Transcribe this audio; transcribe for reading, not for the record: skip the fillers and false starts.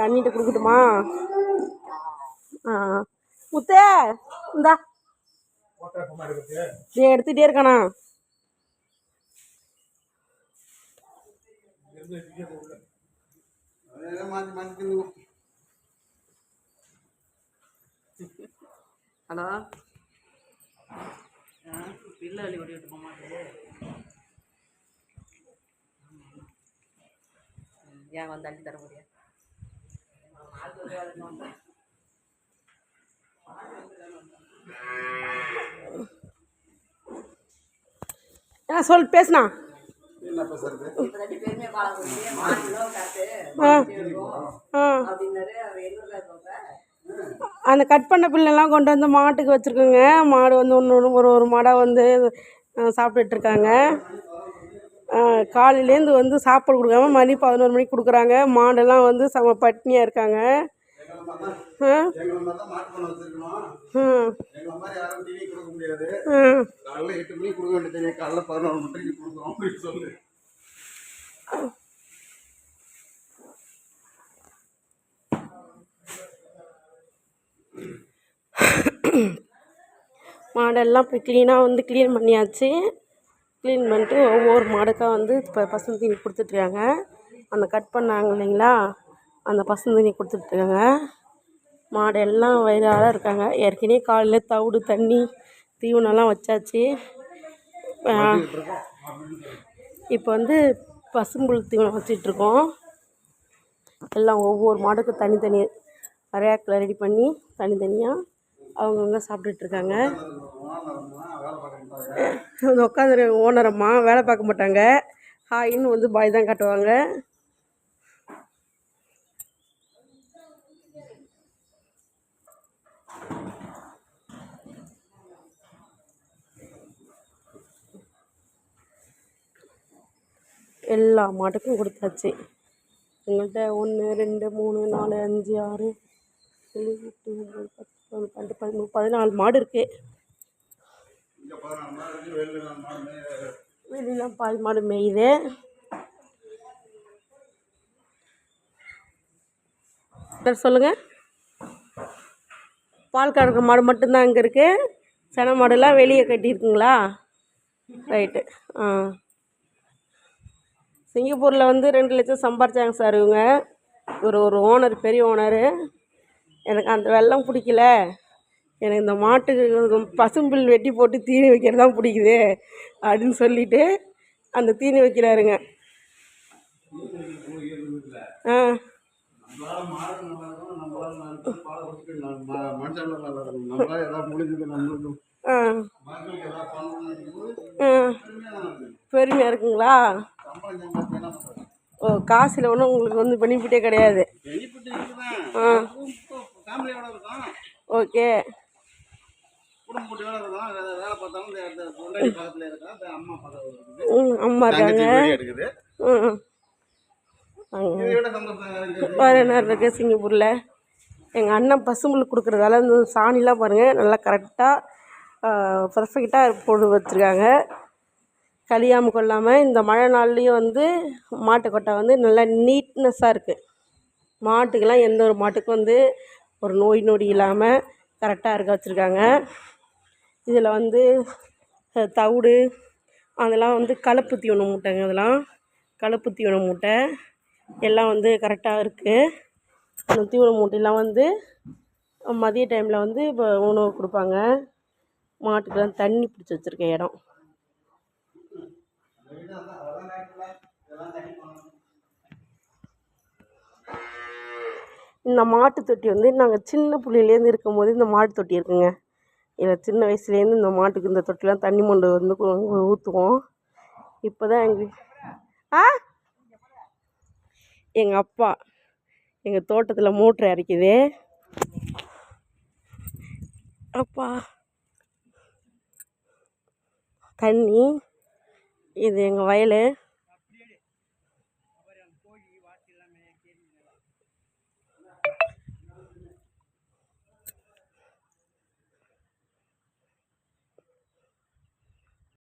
அண்ணிட்ட கொடுக்கட்டுமா? முத்தே இந்தா எடுத்துகிட்டே இருக்கானா? ஹலோ, பிள்ளை வழி ஓடி விட்டு போக மாட்டேன். ஏன் வந்து அள்ளி தர முடியாது? சொல், பேசுனா. அந்த கட் பண்ண பிள்ளைலாம் கொண்டு வந்து மாட்டுக்கு வச்சுருக்குங்க. மாடு வந்து ஒன்று ஒரு மாடாக வந்து சாப்பிட்டுட்ருக்காங்க. காலையிலேருந்து வந்து சாப்பாடு கொடுக்காம மணி 11 மணிக்கு கொடுக்குறாங்க. மாடெல்லாம் வந்து செம பட்னியாக இருக்காங்க. மாடெல்லாம் இப்போ க்ளீனாக வந்து க்ளீன் பண்ணியாச்சு. க்ளீன் பண்ணிட்டு ஒவ்வொரு மாடுக்காக வந்து இப்போ பசுந்தீனி கொடுத்துட்ருக்காங்க. அந்த கட் பண்ணாங்க இல்லைங்களா, அந்த பசுந்தீனி கொடுத்துட்ருக்காங்க. மாடு எல்லாம் வயிறார இருக்காங்க. ஏற்கனவே காலையில் தவிடு தண்ணி தீவனம்லாம் வச்சாச்சு. இப்போ வந்து பசும்புல் தீவனம் வச்சிட்ருக்கோம். எல்லாம் ஒவ்வொரு மாடுக்கும் தனித்தனி ரேக்கில் ரெடி பண்ணி தனித்தனியாக அவங்கவுங்க சாப்பிட்டுட்ருக்காங்க. உட்காந்து ஓனரம்மா வேலை பார்க்க மாட்டாங்க. ஹாயின்னு வந்து பாய் தான் காட்டுவாங்க. எல்லா மாட்டுக்கும் கொடுத்தாச்சு. எங்கள்கிட்ட 1 2 3 4 5 6 7 8 9 10 12 13 14 மாடு இருக்குது. வெளியெலாம் பால் மாடு மேயுது. சொல்லுங்கள், பால் கறக்கிற மாடு மட்டும்தான் அங்கே இருக்குது. சென மாடுலாம் வெளியே கட்டியிருக்குங்களா? ரைட்டு. சிங்கப்பூரில் வந்து 2 லட்சம் சம்பாரிச்சாங்க சார் இவங்க. ஒரு ஓனர், பெரிய ஓனரு. எனக்கு அந்த வெள்ளம் பிடிக்கல, எனக்கு இந்த மாட்டுக்கு பசும்புல் வெட்டி போட்டு தீனி வைக்கிறது தான் பிடிக்குது அப்படின்னு சொல்லிவிட்டு அந்த தீனி வைக்கிறாருங்க. பெருமையாக இருக்குங்களா? ஓ, காசில் ஒன்றும் உங்களுக்கு வந்து பெனிஃபிட்டே கிடையாது. ஓகே. அம்மா இருக்காங்க. வேறு என்ன இருக்குது சிங்கப்பூரில்? எங்கள் அண்ணன் பசும்புல் கொடுக்குறதால இந்த சாணிலாம் பாருங்கள் நல்லா கரெக்டாக பர்ஃபெக்டாக போட்டு வச்சுருக்காங்க. கழியாமல் கொள்ளாமல். இந்த மழை நாள்லேயும் வந்து மாட்டுக்கொட்டை வந்து நல்லா நீட்னஸாக இருக்குது. மாட்டுக்கெல்லாம் எந்த ஒரு மாட்டுக்கும் வந்து ஒரு நோய் நொடி இல்லாமல் கரெக்டாக இருக்க வச்சுருக்காங்க. இதில் வந்து தவிடு அதெல்லாம் வந்து கலப்பு தீவனம் மூட்டைங்க. அதெல்லாம் கலப்பு தீவனம் மூட்டை எல்லாம் வந்து கரெக்டாக இருக்குது. அந்த தீவன மூட்டையெல்லாம் வந்து மதிய டைமில் வந்து இப்போ உணவு கொடுப்பாங்க. மாட்டுக்கெல்லாம் தண்ணி பிடிச்சி வச்சுருக்க இடம். இந்த மாட்டு தொட்டி வந்து நாங்கள் சின்ன புள்ளையிலேருந்து இருக்கும்போது இந்த மாட்டு தொட்டி இருக்குங்க. இதில் சின்ன வயசுலேருந்து இந்த மாட்டுக்கு இந்த தொட்டிலாம் தண்ணி மொண்டு வந்து ஊற்றுவோம். இப்போ தான் எங்கள் அப்பா எங்கள் தோட்டத்தில் மோட்ரு இறக்கிது. அப்பா தண்ணி, இது எங்கள் வயல்.